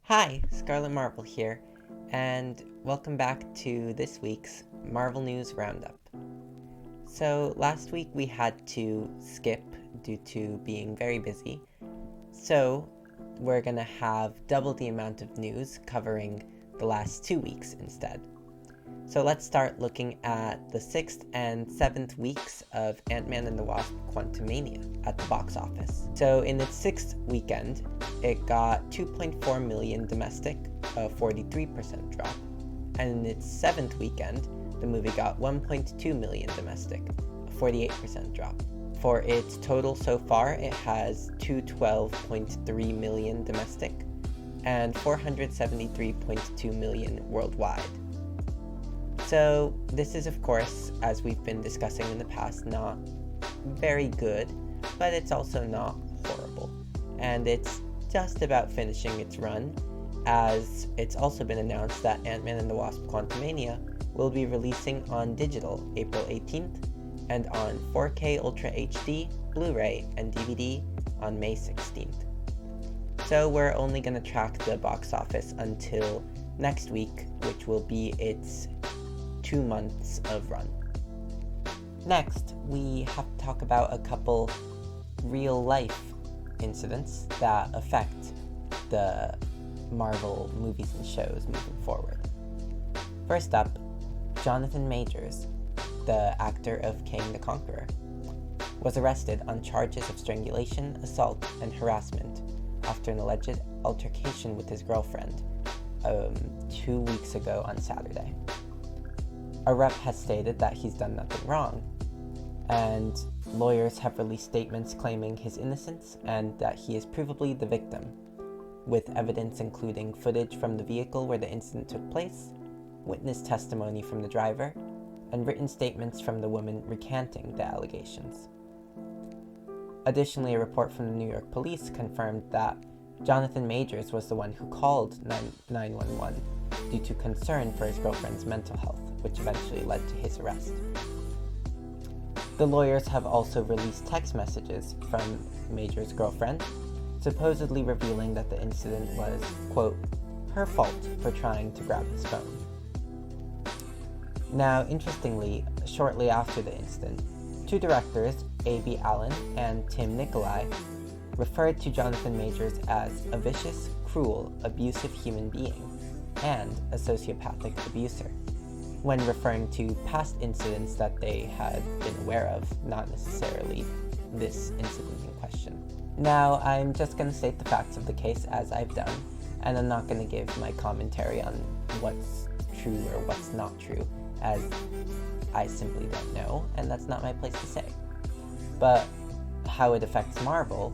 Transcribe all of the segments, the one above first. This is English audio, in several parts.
Hi, Scarlet Marvel here, and welcome back to this week's Marvel News Roundup. So, last week we had to skip due to being very busy, so we're gonna have double the amount of news covering the last 2 weeks instead. So let's start looking at the 6th and 7th weeks of Ant-Man and the Wasp: Quantumania at the box office. So in its 6th weekend, it got 2.4 million domestic, a 43% drop. And in its 7th weekend, the movie got 1.2 million domestic, a 48% drop. For its total so far, it has 212.3 million domestic and 473.2 million worldwide. So this is, of course, as we've been discussing in the past, not very good, but it's also not horrible. And it's just about finishing its run, as it's also been announced that Ant-Man and the Wasp: Quantumania will be releasing on digital April 18th and on 4K Ultra HD, Blu-ray, and DVD on May 16th. So we're only going to track the box office until next week, which will be its 2 months of run. Next, we have to talk about a couple real-life incidents that affect the Marvel movies and shows moving forward. First up, Jonathan Majors, the actor of Kang the Conqueror, was arrested on charges of strangulation, assault, and harassment after an alleged altercation with his girlfriend 2 weeks ago on Saturday. A rep has stated that he's done nothing wrong, and lawyers have released statements claiming his innocence and that he is provably the victim, with evidence including footage from the vehicle where the incident took place, witness testimony from the driver, and written statements from the woman recanting the allegations. Additionally, a report from the New York police confirmed that Jonathan Majors was the one who called 911 due to concern for his girlfriend's mental health, which eventually led to his arrest. The lawyers have also released text messages from Major's girlfriend, supposedly revealing that the incident was, quote, her fault for trying to grab his phone. Now, interestingly, shortly after the incident, two directors, A.B. Allen and Tim Nicolai, referred to Jonathan Majors as a vicious, cruel, abusive human being and a sociopathic abuser, when referring to past incidents that they had been aware of, not necessarily this incident in question. Now, I'm just going to state the facts of the case as I've done, and I'm not going to give my commentary on what's true or what's not true, as I simply don't know, and that's not my place to say. But how it affects Marvel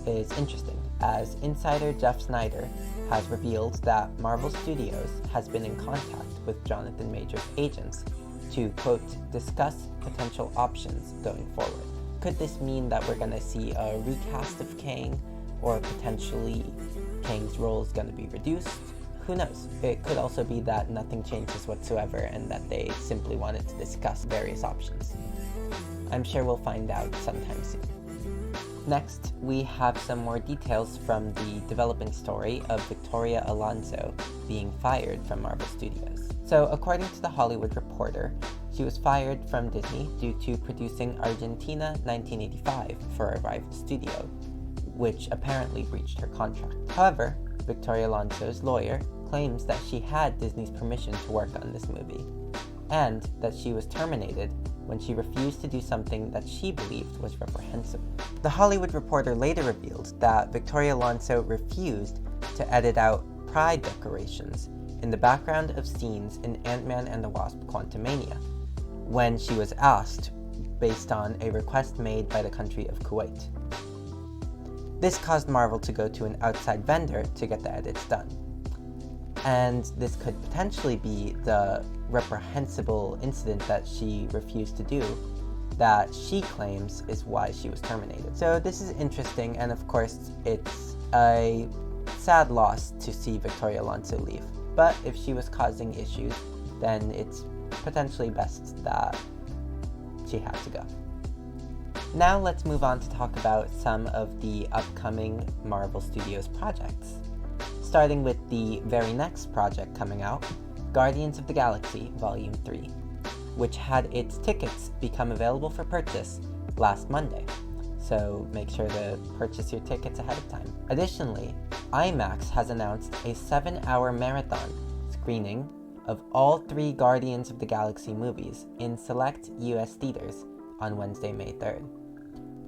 is interesting, as insider Jeff Snyder has revealed that Marvel Studios has been in contact with Jonathan Majors' agents to, quote, discuss potential options going forward. Could this mean that we're going to see a recast of Kang, or potentially Kang's role is going to be reduced? Who knows? It could also be that nothing changes whatsoever and that they simply wanted to discuss various options. I'm sure we'll find out sometime soon. Next, we have some more details from the development story of Victoria Alonso being fired from Marvel Studios. So, according to The Hollywood Reporter, she was fired from Disney due to producing Argentina 1985 for a rival studio, which apparently breached her contract. However, Victoria Alonso's lawyer claims that she had Disney's permission to work on this movie, and that she was terminated when she refused to do something that she believed was reprehensible. The Hollywood Reporter later revealed that Victoria Alonso refused to edit out pride decorations in the background of scenes in Ant-Man and the Wasp: Quantumania, when she was asked, based on a request made by the country of Kuwait. This caused Marvel to go to an outside vendor to get the edits done. And this could potentially be the reprehensible incident that she refused to do that she claims is why she was terminated. So this is interesting, and of course it's a sad loss to see Victoria Alonso leave. But if she was causing issues, then it's potentially best that she had to go. Now let's move on to talk about some of the upcoming Marvel Studios projects. starting with the very next project coming out, Guardians of the Galaxy Volume 3, which had its tickets become available for purchase last Monday. So make sure to purchase your tickets ahead of time. Additionally, IMAX has announced a 7-hour marathon screening of all 3 Guardians of the Galaxy movies in select US theaters on Wednesday, May 3rd.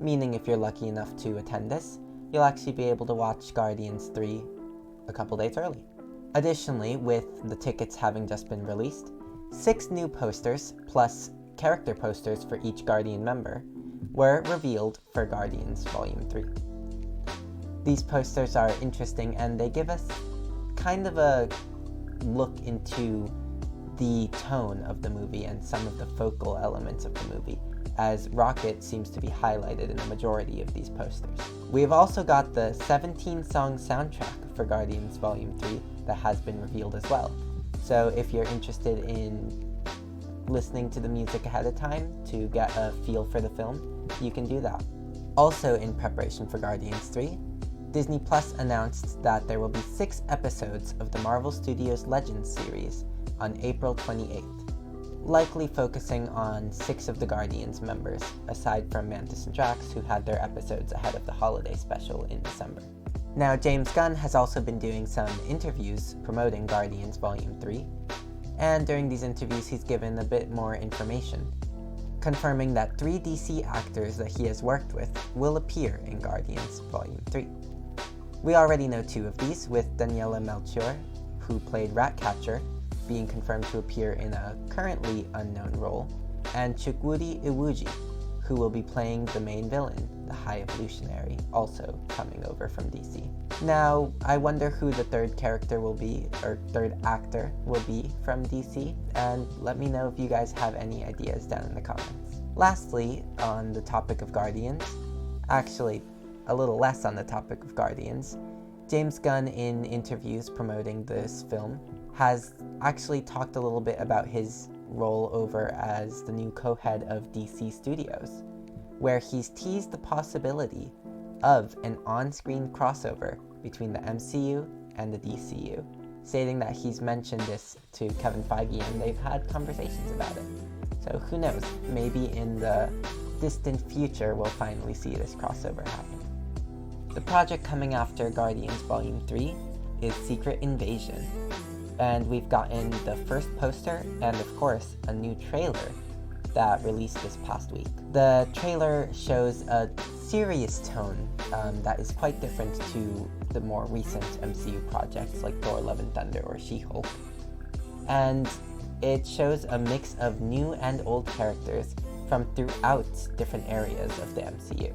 Meaning if you're lucky enough to attend this, you'll actually be able to watch Guardians 3 a couple days early. Additionally, with the tickets having just been released, 6 new posters, plus character posters for each Guardian member, were revealed for Guardians Volume 3. These posters are interesting and they give us kind of a look into the tone of the movie and some of the focal elements of the movie, as Rocket seems to be highlighted in the majority of these posters. We have also got the 17-song soundtrack for Guardians Volume 3 that has been revealed as well. So if you're interested in listening to the music ahead of time to get a feel for the film, you can do that. Also in preparation for Guardians 3, Disney Plus announced that there will be 6 episodes of the Marvel Studios Legends series on April 28th, likely focusing on 6 of the Guardians members, aside from Mantis and Drax, who had their episodes ahead of the holiday special in December. Now, James Gunn has also been doing some interviews promoting Guardians Volume 3, and during these interviews he's given a bit more information, confirming that 3 DC actors that he has worked with will appear in Guardians Volume 3. We already know 2 of these, with Daniela Melchior, who played Ratcatcher, being confirmed to appear in a currently unknown role, and Chukwudi Iwuji, who will be playing the main villain, the High Evolutionary, also coming over from DC. Now, I wonder who the 3rd character will be, or 3rd actor will be from DC, and let me know if you guys have any ideas down in the comments. Lastly, on the topic of Guardians, actually, a little less on the topic of Guardians, James Gunn, in interviews promoting this film, has actually talked a little bit about his role over as the new co-head of DC Studios, where he's teased the possibility of an on-screen crossover between the MCU and the DCU, stating that he's mentioned this to Kevin Feige and they've had conversations about it. So who knows, maybe in the distant future we'll finally see this crossover happen. The project coming after Guardians Volume 3 is Secret Invasion, and we've gotten the first poster and of course a new trailer that released this past week. The trailer shows a serious tone that is quite different to the more recent MCU projects like Thor: Love and Thunder or She-Hulk, and it shows a mix of new and old characters from throughout different areas of the MCU,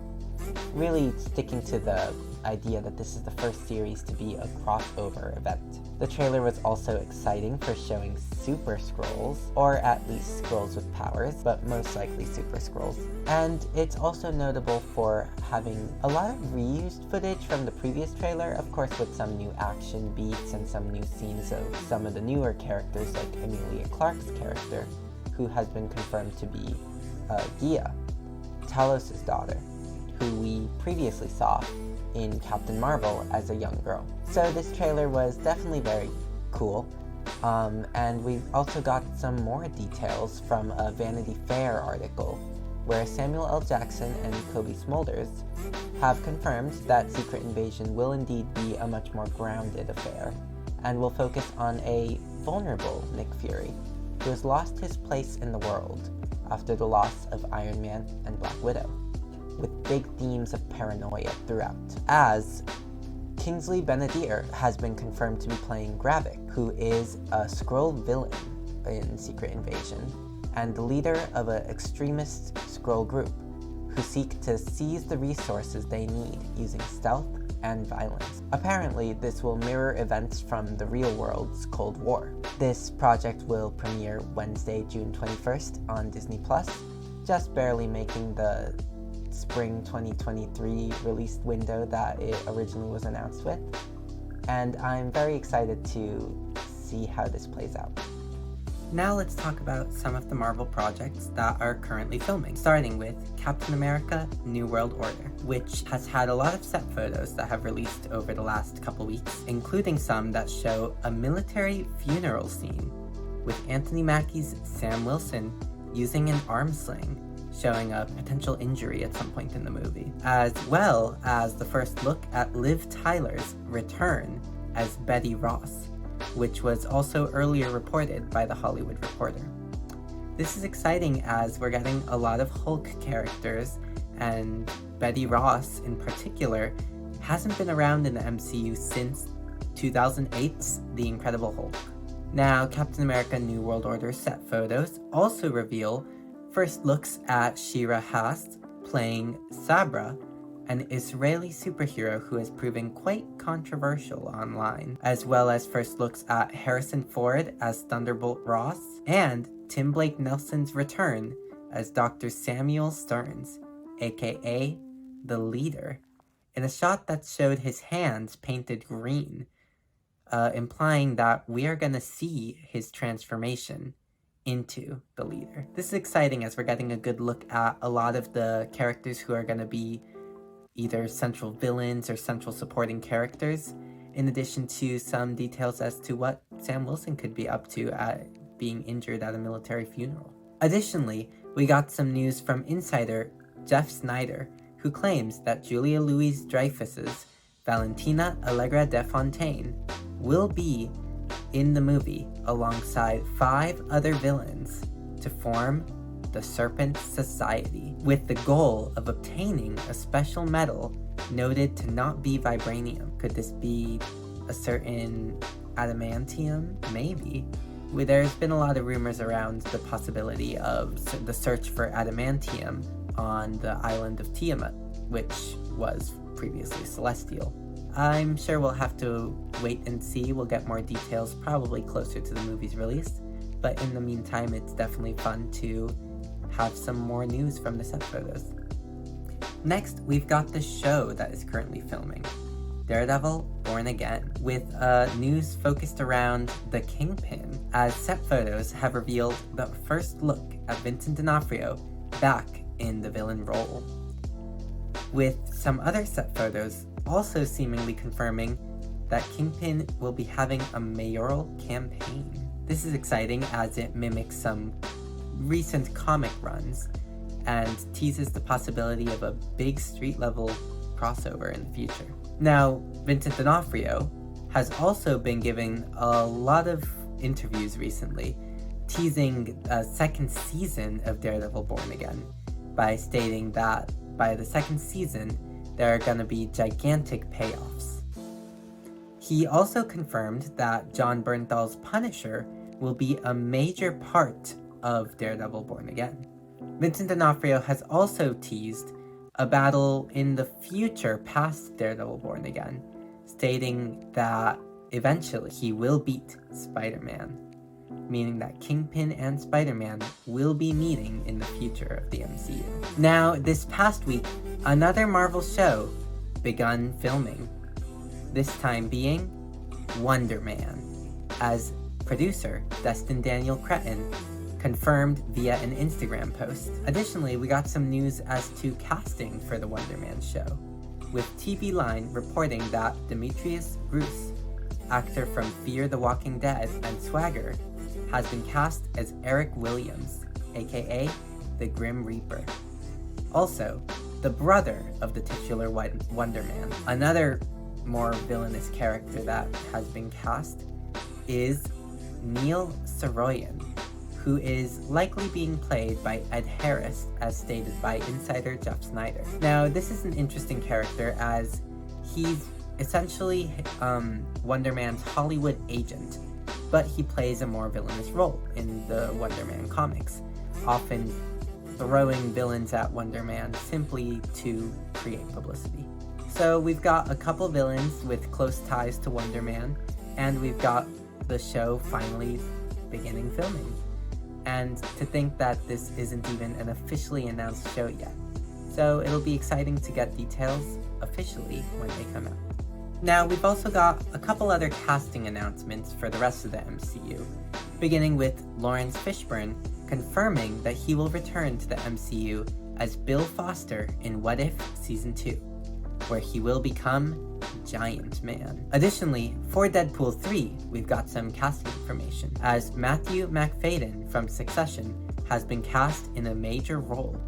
really sticking to the idea that this is the first series to be a crossover event. The trailer was also exciting for showing Super Skrulls, or at least Skrulls with powers, but most likely Super Skrulls. And it's also notable for having a lot of reused footage from the previous trailer, of course with some new action beats and some new scenes of some of the newer characters like Emilia Clarke's character, who has been confirmed to be Gia, Talos' daughter, who we previously saw in Captain Marvel as a young girl. So this trailer was definitely very cool, and we've also got some more details from a Vanity Fair article where Samuel L. Jackson and Cobie Smulders have confirmed that Secret Invasion will indeed be a much more grounded affair, and will focus on a vulnerable Nick Fury, who has lost his place in the world after the loss of Iron Man and Black Widow, with big themes of paranoia throughout, as Kingsley Ben-Adir has been confirmed to be playing Gravik, who is a Skrull villain in Secret Invasion, and the leader of an extremist Skrull group, who seek to seize the resources they need using stealth and violence. Apparently, this will mirror events from the real world's Cold War. This project will premiere Wednesday, June 21st on Disney+, just barely making the spring 2023 release window that it originally was announced with, and I'm very excited to see how this plays out. Now let's talk about some of the Marvel projects that are currently filming, starting with Captain America: New World Order, which has had a lot of set photos that have released over the last couple weeks, including some that show a military funeral scene with Anthony Mackie's Sam Wilson using an arm sling, showing a potential injury at some point in the movie, as well as the first look at Liv Tyler's return as Betty Ross, which was also earlier reported by The Hollywood Reporter. This is exciting as we're getting a lot of Hulk characters, and Betty Ross in particular hasn't been around in the MCU since 2008's The Incredible Hulk. Now, Captain America: New World Order set photos also reveal first looks at Shira Haas playing Sabra, an Israeli superhero who is proving quite controversial online, as well as first looks at Harrison Ford as Thunderbolt Ross, and Tim Blake Nelson's return as Dr. Samuel Stearns, aka the Leader, in a shot that showed his hands painted green, implying that we are going to see his transformation into the Leader. This is exciting as we're getting a good look at a lot of the characters who are going to be either central villains or central supporting characters, in addition to some details as to what Sam Wilson could be up to at being injured at a military funeral. Additionally, we got some news from insider Jeff Snyder, who claims that Julia Louis-Dreyfus's Valentina Allegra de Fontaine will be in the movie alongside 5 other villains to form the Serpent Society, with the goal of obtaining a special metal noted to not be vibranium. Could this be a certain adamantium? Maybe. There's been a lot of rumors around the possibility of the search for adamantium on the island of Tiamat, which was previously celestial. I'm sure we'll have to wait and see. We'll get more details probably closer to the movie's release, but in the meantime, it's definitely fun to have some more news from the set photos. Next, we've got the show that is currently filming, Daredevil: Born Again, with news focused around the Kingpin, as set photos have revealed the first look at Vincent D'Onofrio back in the villain role, with some other set photos also seemingly confirming that Kingpin will be having a mayoral campaign. This is exciting as it mimics some recent comic runs and teases the possibility of a big street-level crossover in the future. Now, Vincent D'Onofrio has also been giving a lot of interviews recently, teasing a second season of Daredevil: Born Again by stating that by the second season, there are going to be gigantic payoffs. He also confirmed that Jon Bernthal's Punisher will be a major part of Daredevil: Born Again. Vincent D'Onofrio has also teased a battle in the future past Daredevil: Born Again, stating that eventually he will beat Spider-Man, meaning that Kingpin and Spider-Man will be meeting in the future of the MCU. Now, this past week, another Marvel show begun filming, this time being Wonder Man, as producer Destin Daniel Cretton confirmed via an Instagram post. Additionally, we got some news as to casting for the Wonder Man show, with TV Line reporting that Demetrius Bruce, actor from Fear the Walking Dead and Swagger, has been cast as Eric Williams, aka the Grim Reaper. Also, the brother of the titular Wonder Man, another more villainous character that has been cast, is Neil Soroyan, who is likely being played by Ed Harris, as stated by insider Jeff Snyder. Now, this is an interesting character as he's essentially Wonder Man's Hollywood agent, but he plays a more villainous role in the Wonder Man comics, often throwing villains at Wonder Man simply to create publicity. So we've got a couple villains with close ties to Wonder Man, and we've got the show finally beginning filming. And to think that this isn't even an officially announced show yet. So it'll be exciting to get details officially when they come out. Now, we've also got a couple other casting announcements for the rest of the MCU, beginning with Lawrence Fishburne confirming that he will return to the MCU as Bill Foster in What If Season 2, where he will become Giant Man. Additionally, for Deadpool 3, we've got some casting information, as Matthew Macfadyen from Succession has been cast in a major role,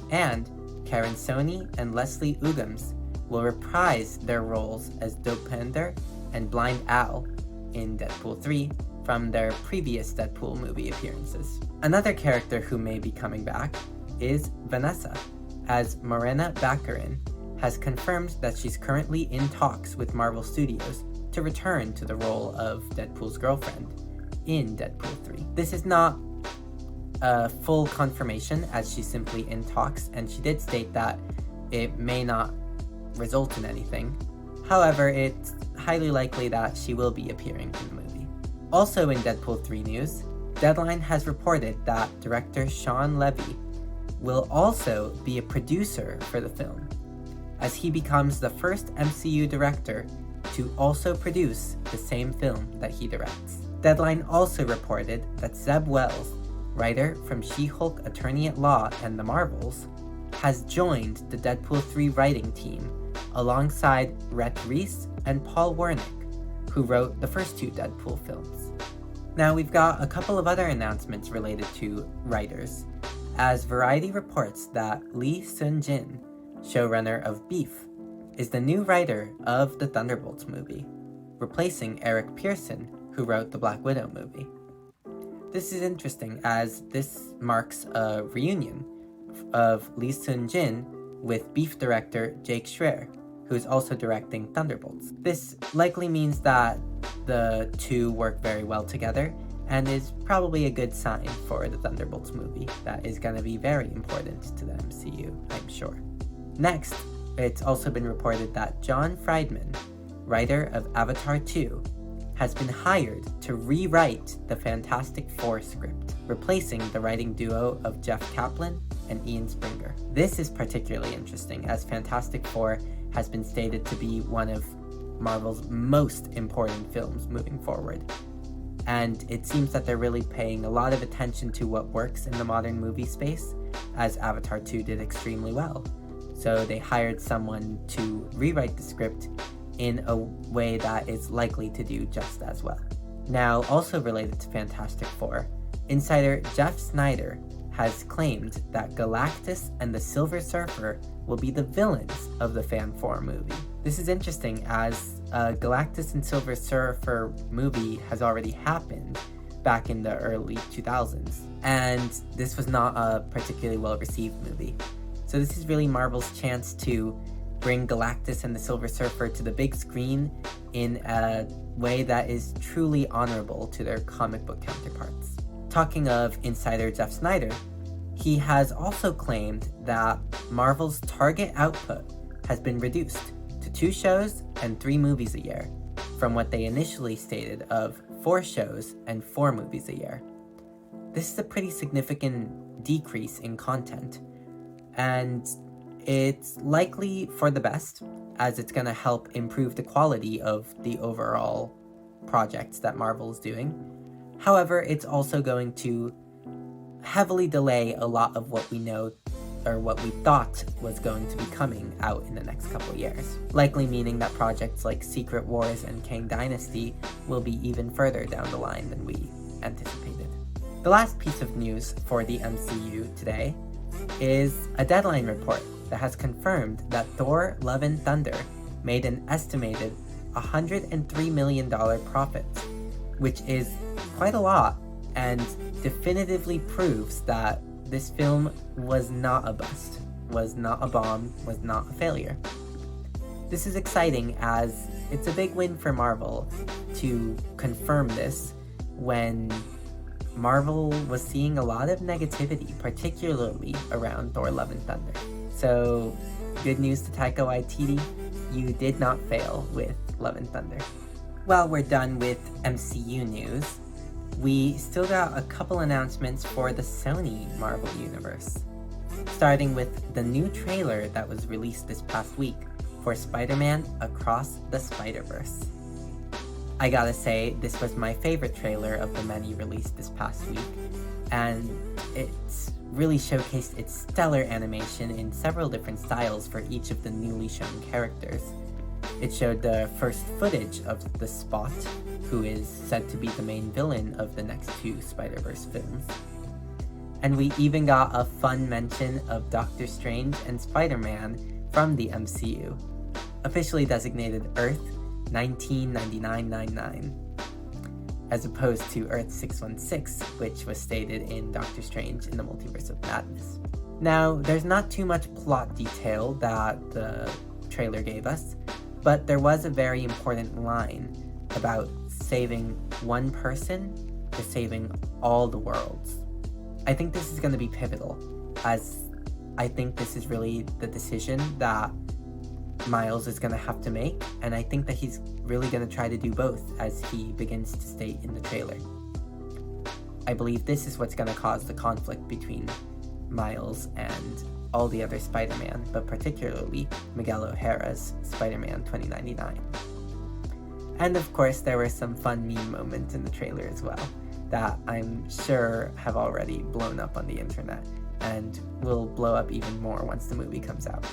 and Karen Sony and Leslie Uggams will reprise their roles as Dopinder and Blind Al in Deadpool 3 from their previous Deadpool movie appearances. Another character who may be coming back is Vanessa, as Morena Baccarin has confirmed that she's currently in talks with Marvel Studios to return to the role of Deadpool's girlfriend in Deadpool 3. This is not a full confirmation, as she's simply in talks, and she did state that it may not result in anything. However, it's highly likely that she will be appearing in the movie. Also in Deadpool 3 news, Deadline has reported that director Shawn Levy will also be a producer for the film, as he becomes the first MCU director to also produce the same film that he directs. Deadline also reported that Zeb Wells, writer from She-Hulk Attorney at Law and The Marvels, has joined the Deadpool 3 writing team alongside Rhett Reese and Paul Wernick, who wrote the first two Deadpool films. Now, we've got a couple of other announcements related to writers, as Variety reports that Lee Sun-jin, showrunner of Beef, is the new writer of the Thunderbolts movie, replacing Eric Pearson, who wrote the Black Widow movie. This is interesting, as this marks a reunion of Lee Sun-jin with Beef director Jake Schreier, who is also directing Thunderbolts. This likely means that the two work very well together, and is probably a good sign for the Thunderbolts movie that is going to be very important to the MCU, I'm sure. Next, it's also been reported that John Friedman, writer of Avatar 2, has been hired to rewrite the Fantastic Four script, replacing the writing duo of Jeff Kaplan and Ian Springer. This is particularly interesting, as Fantastic Four has been stated to be one of Marvel's most important films moving forward. And it seems that they're really paying a lot of attention to what works in the modern movie space, as Avatar 2 did extremely well. So they hired someone to rewrite the script in a way that is likely to do just as well. Now, also related to Fantastic Four, insider Jeff Snyder has claimed that Galactus and the Silver Surfer will be the villains of the Fan 4 movie. This is interesting, as Galactus and Silver Surfer movie has already happened back in the early 2000s, and this was not a particularly well-received movie. So this is really Marvel's chance to bring Galactus and the Silver Surfer to the big screen in a way that is truly honorable to their comic book counterparts. Talking of insider Jeff Snyder, he has also claimed that Marvel's target output has been reduced to 2 shows and 3 movies a year, from what they initially stated of 4 shows and 4 movies a year. This is a pretty significant decrease in content, and it's likely for the best, as it's going to help improve the quality of the overall projects that Marvel is doing. However, it's also going to heavily delay a lot of what we know, or what we thought was going to be coming out in the next couple years, likely meaning that projects like Secret Wars and Kang Dynasty will be even further down the line than we anticipated. The last piece of news for the MCU today is a Deadline report that has confirmed that Thor: Love and Thunder made an estimated $103 million profit, which is quite a lot, and definitively proves that this film was not a bust, was not a bomb, was not a failure. This is exciting, as it's a big win for Marvel to confirm this when Marvel was seeing a lot of negativity, particularly around Thor: Love and Thunder. So, good news to Taika Waititi, you did not fail with Love and Thunder. While we're done with MCU news, we still got a couple announcements for the Sony Marvel Universe. Starting with the new trailer that was released this past week for Spider-Man Across the Spider-Verse. I gotta say, this was my favorite trailer of the many released this past week, and it's really showcased its stellar animation in several different styles for each of the newly shown characters. It showed the first footage of the Spot, who is said to be the main villain of the next two Spider-Verse films. And we even got a fun mention of Doctor Strange and Spider-Man from the MCU, officially designated Earth 1999-99, as opposed to Earth 616, which was stated in Doctor Strange in the Multiverse of Madness. Now, there's not too much plot detail that the trailer gave us, but there was a very important line about saving one person or saving all the worlds. I think this is going to be pivotal, as I think this is really the decision that Miles is going to have to make, and I think that he's really going to try to do both, as he begins to state in the trailer. I believe this is what's going to cause the conflict between Miles and all the other Spider-Man, but particularly Miguel O'Hara's Spider-Man 2099. And of course, there were some fun meme moments in the trailer as well, that I'm sure have already blown up on the internet, and will blow up even more once the movie comes out.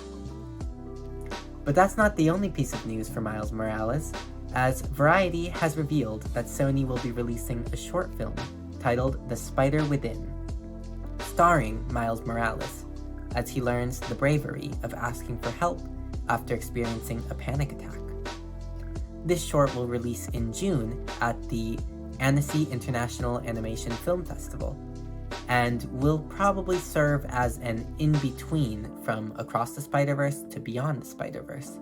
But that's not the only piece of news for Miles Morales, as Variety has revealed that Sony will be releasing a short film titled The Spider Within, starring Miles Morales, as he learns the bravery of asking for help after experiencing a panic attack. This short will release in June at the Annecy International Animation Film Festival, and will probably serve as an in-between from Across the Spider-Verse to Beyond the Spider-Verse,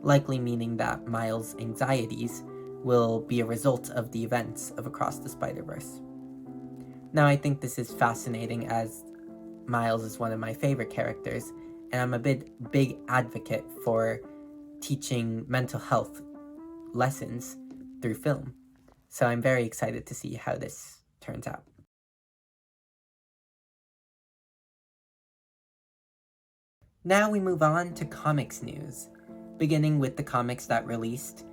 likely meaning that Miles' anxieties will be a result of the events of Across the Spider-Verse. Now, I think this is fascinating, as Miles is one of my favorite characters, and I'm a big advocate for teaching mental health lessons through film. So I'm very excited to see how this turns out. Now we move on to comics news, beginning with the comics that released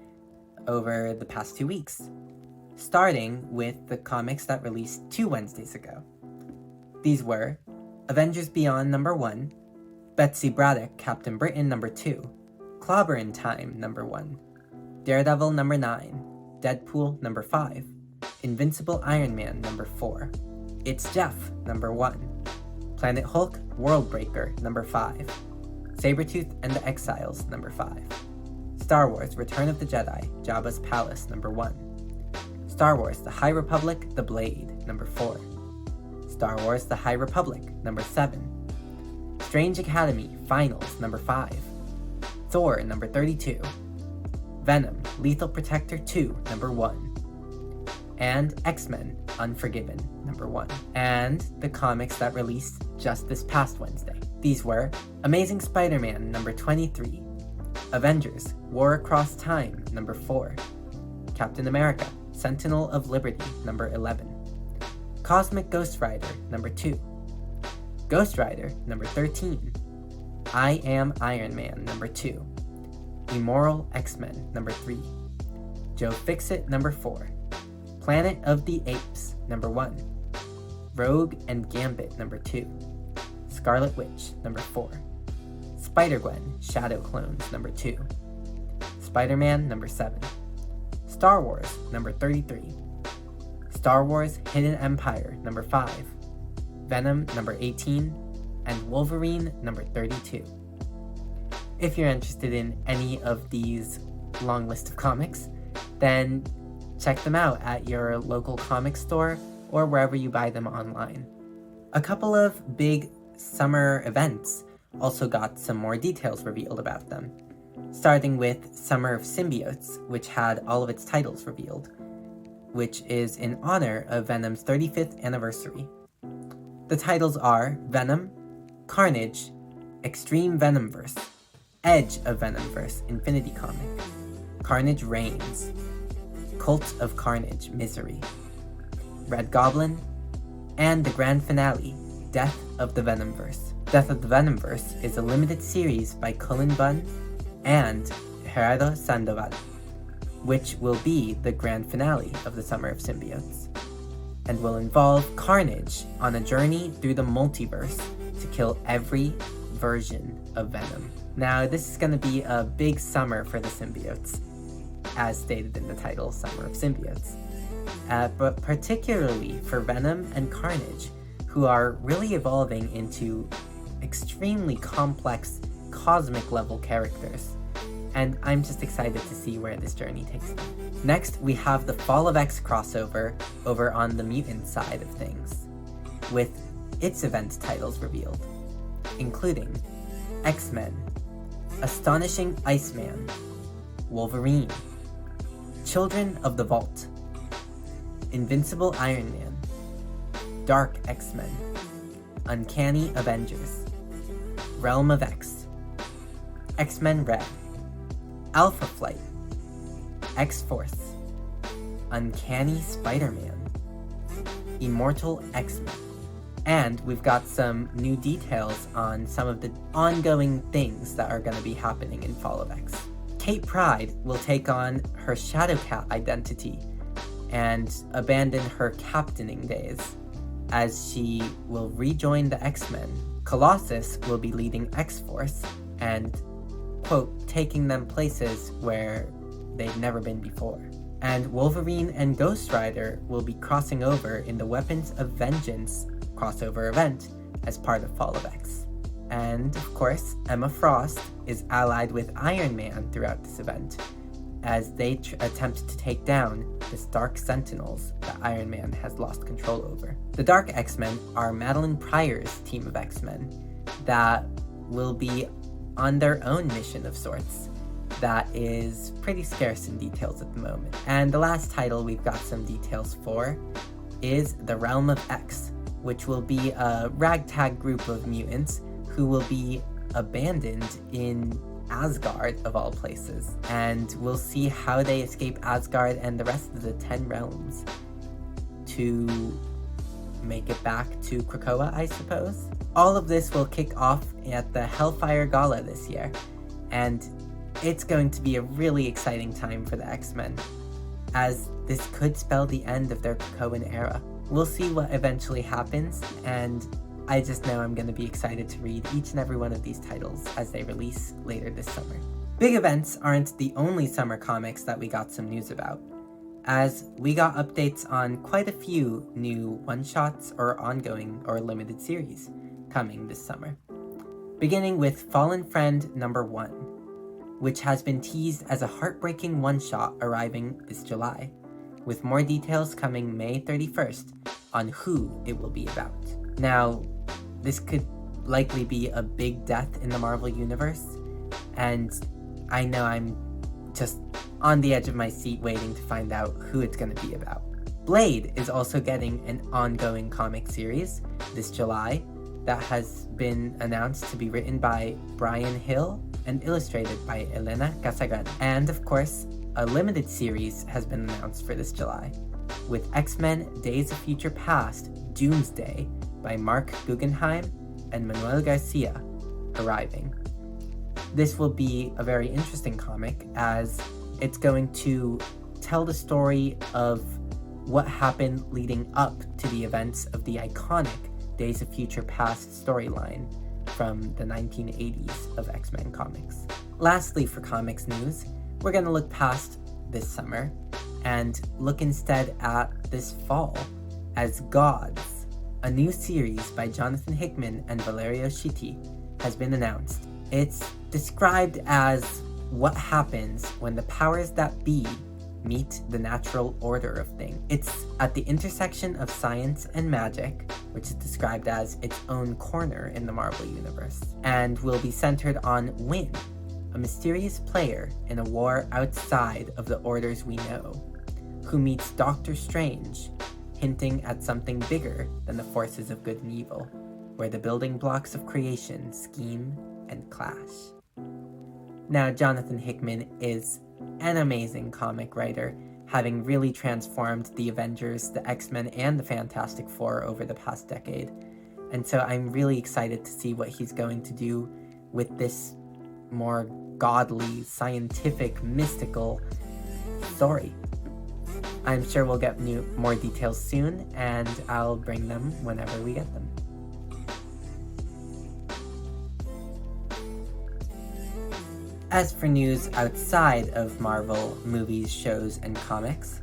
over the past 2 weeks, starting with the comics that released 2 Wednesdays ago. These were Avengers Beyond #1, Betsy Braddock Captain Britain #2, Clobber in Time #1, Daredevil #9, Deadpool #5, Invincible Iron Man #4, It's Jeff #1, Planet Hulk Worldbreaker #5, Sabretooth and the Exiles #5, Star Wars Return of the Jedi Jabba's Palace #1, Star Wars The High Republic The Blade #4, Star Wars The High Republic #7, Strange Academy Finals #5, Thor #32, Venom Lethal Protector 2 #1, and X-Men Unforgiven #1, and the comics that released just this past Wednesday. These were Amazing Spider-Man #23, Avengers War Across Time #4, Captain America Sentinel of Liberty #11, Cosmic Ghost Rider #2, Ghost Rider #13, I Am Iron Man #2, Immoral X-Men #3, Joe Fixit #4, Planet of the Apes #1, Rogue and Gambit #2, Scarlet Witch #4, Spider-Gwen Shadow Clones #2, Spider-Man #7, Star Wars #33, Star Wars Hidden Empire #5, Venom #18, and Wolverine #32. If you're interested in any of these long list of comics, then check them out at your local comic store or wherever you buy them online. A couple of big summer events also got some more details revealed about them, starting with Summer of Symbiotes, which had all of its titles revealed, which is in honor of Venom's 35th anniversary. The titles are Venom, Carnage, Extreme Venomverse, Edge of Venomverse Infinity Comic, Carnage Reigns, Cult of Carnage Misery, Red Goblin, and the grand finale, Death of the Venomverse. Death of the Venomverse is a limited series by Cullen Bunn and Gerardo Sandoval, which will be the grand finale of the Summer of Symbiotes, and will involve Carnage on a journey through the multiverse to kill every version of Venom. Now, this is going to be a big summer for the symbiotes, as stated in the title, Summer of Symbiotes. But particularly for Venom and Carnage, who are really evolving into extremely complex, cosmic-level characters. And I'm just excited to see where this journey takes them. Next, we have the Fall of X crossover over on the mutant side of things, with its event titles revealed, including X-Men, Astonishing Iceman, Wolverine, Children of the Vault, Invincible Iron Man, Dark X-Men, Uncanny Avengers, Realm of X, X-Men Red, Alpha Flight, X-Force, Uncanny Spider-Man, Immortal X-Men. And we've got some new details on some of the ongoing things that are going to be happening in Fall of X. Kate Pryde will take on her Shadowcat identity and abandon her captaining days, as she will rejoin the X-Men. Colossus will be leading X-Force and, quote, taking them places where they've never been before. And Wolverine and Ghost Rider will be crossing over in the Weapons of Vengeance crossover event as part of Fall of X. And, of course, Emma Frost is allied with Iron Man throughout this event, as they attempt to take down the Stark Sentinels that Iron Man has lost control over. The Dark X-Men are Madeline Pryor's team of X-Men that will be on their own mission of sorts that is pretty scarce in details at the moment. And the last title we've got some details for is The Realm of X, which will be a ragtag group of mutants who will be abandoned in Asgard, of all places. And we'll see how they escape Asgard and the rest of the 10 realms to make it back to Krakoa, I suppose. All of this will kick off at the Hellfire Gala this year, and it's going to be a really exciting time for the X-Men, as this could spell the end of their Krakoan era. We'll see what eventually happens, and I just know I'm going to be excited to read each and every one of these titles as they release later this summer. Big events aren't the only summer comics that we got some news about, as we got updates on quite a few new one-shots or ongoing or limited series coming this summer. Beginning with Fallen Friend number 1, which has been teased as a heartbreaking one-shot arriving this July, with more details coming May 31st on who it will be about. Now, this could likely be a big death in the Marvel Universe, and I know I'm just on the edge of my seat waiting to find out who it's going to be about. Blade is also getting an ongoing comic series this July that has been announced to be written by Brian Hill and illustrated by Elena Casagrande. And of course, a limited series has been announced for this July, with X-Men Days of Future Past Doomsday by Mark Guggenheim and Manuel Garcia arriving. This will be a very interesting comic, as it's going to tell the story of what happened leading up to the events of the iconic Days of Future Past storyline from the 1980s of X-Men comics. Lastly, for comics news, we're going to look past this summer and look instead at this fall, as Gods, a new series by Jonathan Hickman and Valerio Schiti, has been announced. It's described as what happens when the powers that be meet the natural order of things. It's at the intersection of science and magic, which is described as its own corner in the Marvel Universe, and will be centered on Wynn, a mysterious player in a war outside of the orders we know, who meets Doctor Strange, hinting at something bigger than the forces of good and evil, where the building blocks of creation scheme and clash. Now, Jonathan Hickman is an amazing comic writer, having really transformed the Avengers, the X-Men, and the Fantastic Four over the past decade. And so I'm really excited to see what he's going to do with this more godly, scientific, mystical story. I'm sure we'll get more details soon, and I'll bring them whenever we get them. As for news outside of Marvel movies, shows, and comics,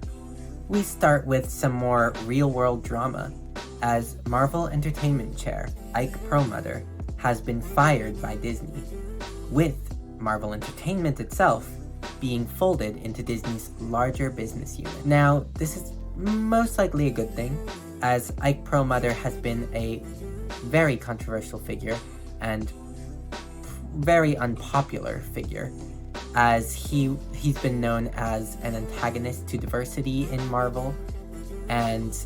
we start with some more real-world drama, as Marvel Entertainment Chair Ike Perlmutter has been fired by Disney, with Marvel Entertainment itself being folded into Disney's larger business unit. Now, this is most likely a good thing, as Ike Perlmutter has been a very controversial figure and very unpopular figure, as he's been known as an antagonist to diversity in Marvel and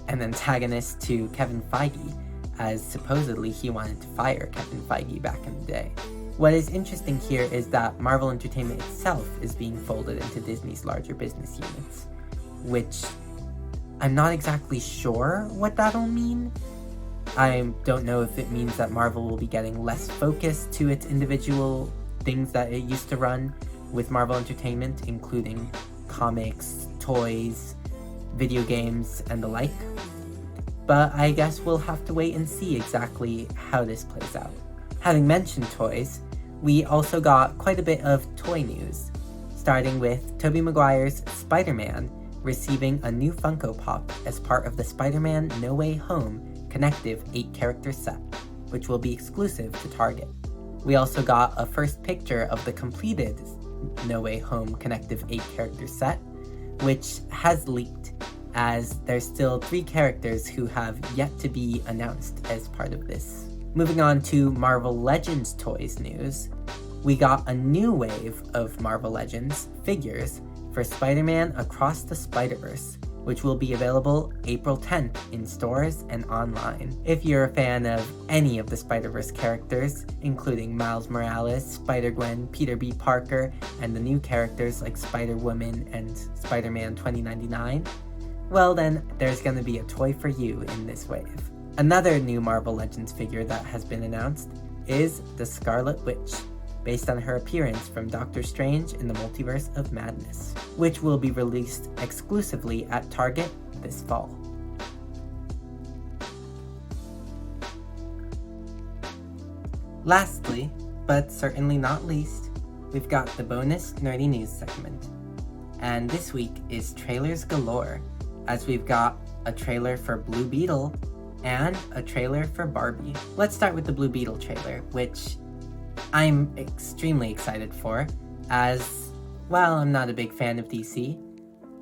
an antagonist to Kevin Feige, as supposedly he wanted to fire Kevin Feige back in the day. What is interesting here is that Marvel Entertainment itself is being folded into Disney's larger business units, which I'm not exactly sure what that'll mean. I don't know if it means that Marvel will be getting less focus to its individual things that it used to run with Marvel Entertainment, including comics, toys, video games, and the like. But I guess we'll have to wait and see exactly how this plays out. Having mentioned toys, we also got quite a bit of toy news, starting with Tobey Maguire's Spider-Man receiving a new Funko Pop as part of the Spider-Man No Way Home connective 8-character set, which will be exclusive to Target. We also got a first picture of the completed No Way Home connective 8-character set, which has leaked, as there's still 3 characters who have yet to be announced as part of this. Moving on to Marvel Legends toys news, we got a new wave of Marvel Legends figures for Spider-Man Across the Spider-Verse, which will be available April 10th in stores and online. If you're a fan of any of the Spider-Verse characters, including Miles Morales, Spider-Gwen, Peter B. Parker, and the new characters like Spider-Woman and Spider-Man 2099, well then, there's gonna be a toy for you in this wave. Another new Marvel Legends figure that has been announced is the Scarlet Witch, based on her appearance from Doctor Strange in the Multiverse of Madness, which will be released exclusively at Target this fall. Lastly, but certainly not least, we've got the bonus nerdy news segment. And this week is trailers galore, as we've got a trailer for Blue Beetle and a trailer for Barbie. Let's start with the Blue Beetle trailer, which I'm extremely excited for, as, while I'm not a big fan of DC,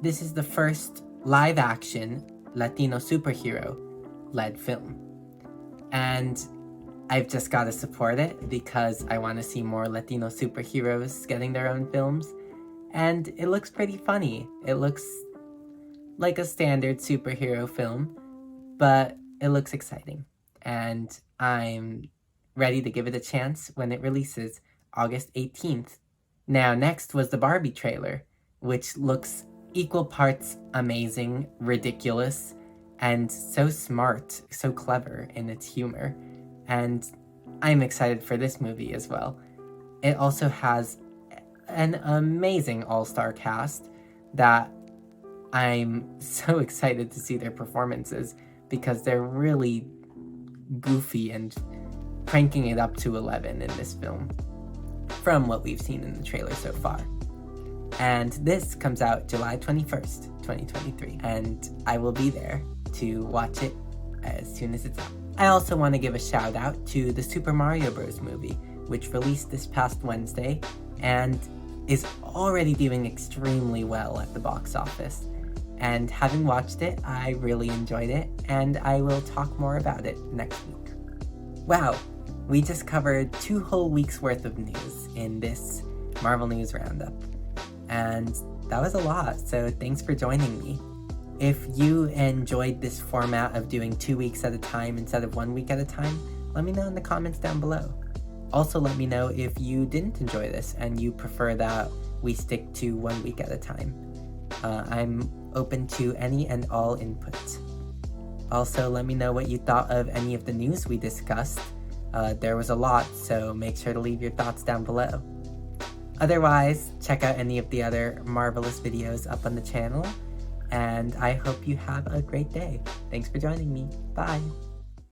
this is the first live-action Latino superhero-led film. And I've just gotta support it because I want to see more Latino superheroes getting their own films, and it looks pretty funny. It looks like a standard superhero film, but it looks exciting, and I'm ready to give it a chance when it releases August 18th. Now, next was the Barbie trailer, which looks equal parts amazing, ridiculous, and so smart, so clever in its humor, and I'm excited for this movie as well. It also has an amazing all-star cast that I'm so excited to see their performances, because they're really goofy and cranking it up to 11 in this film, from what we've seen in the trailer so far. And this comes out July 21st, 2023, and I will be there to watch it as soon as it's out. I also want to give a shout out to the Super Mario Bros. Movie, which released this past Wednesday, and is already doing extremely well at the box office. And having watched it, I really enjoyed it, and I will talk more about it next week. Wow, we just covered 2 whole weeks worth of news in this Marvel News Roundup, and that was a lot, so thanks for joining me. If you enjoyed this format of doing 2 weeks at a time instead of 1 week at a time, let me know in the comments down below. Also, let me know if you didn't enjoy this and you prefer that we stick to 1 week at a time. I'm open to any and all input. Also, let me know what you thought of any of the news we discussed, There was a lot, so make sure to leave your thoughts down below. Otherwise, check out any of the other marvelous videos up on the channel, and I hope you have a great day. Thanks for joining me. Bye!